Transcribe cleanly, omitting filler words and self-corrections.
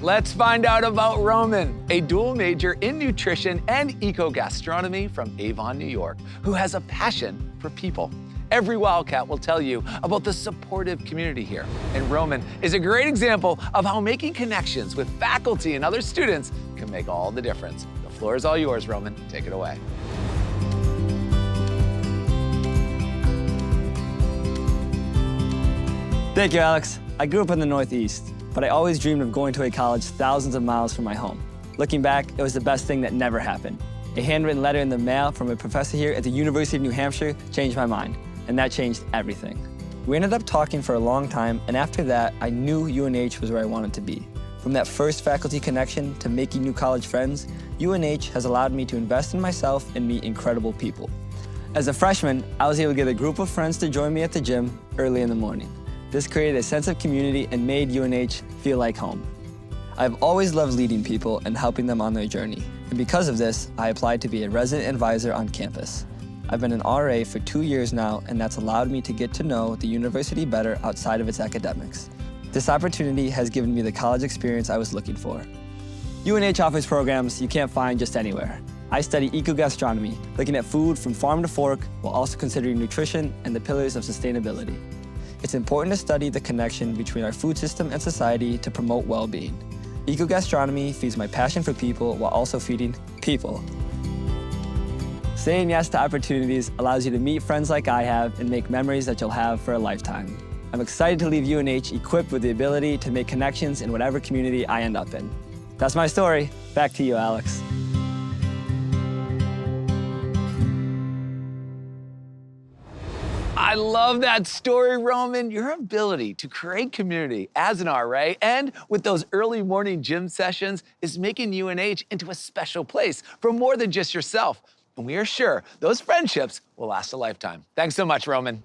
Let's find out about Roman, a dual major in nutrition and eco-gastronomy from Avon, New York, who has a passion for people. Every Wildcat will tell you about the supportive community here. And Roman is a great example of how making connections with faculty and other students can make all the difference. The floor is all yours, Roman. Take it away. Thank you, Alex. I grew up in the Northeast, but I always dreamed of going to a college thousands of miles from my home. Looking back, it was the best thing that never happened. A handwritten letter in the mail from a professor here at the University of New Hampshire changed my mind, and that changed everything. We ended up talking for a long time, and after that, I knew UNH was where I wanted to be. From that first faculty connection to making new college friends, UNH has allowed me to invest in myself and meet incredible people. As a freshman, I was able to get a group of friends to join me at the gym early in the morning. This created a sense of community and made UNH feel like home. I've always loved leading people and helping them on their journey. And because of this, I applied to be a resident advisor on campus. I've been an RA for 2 years now, and that's allowed me to get to know the university better outside of its academics. This opportunity has given me the college experience I was looking for. UNH offers programs you can't find just anywhere. I study eco-gastronomy, looking at food from farm to fork, while also considering nutrition and the pillars of sustainability. It's important to study the connection between our food system and society to promote well-being. Eco-gastronomy feeds my passion for people while also feeding people. Saying yes to opportunities allows you to meet friends like I have and make memories that you'll have for a lifetime. I'm excited to leave UNH equipped with the ability to make connections in whatever community I end up in. That's my story. Back to you, Alex. I love that story, Roman. Your ability to create community as an RA and with those early morning gym sessions is making UNH into a special place for more than just yourself. And we are sure those friendships will last a lifetime. Thanks so much, Roman.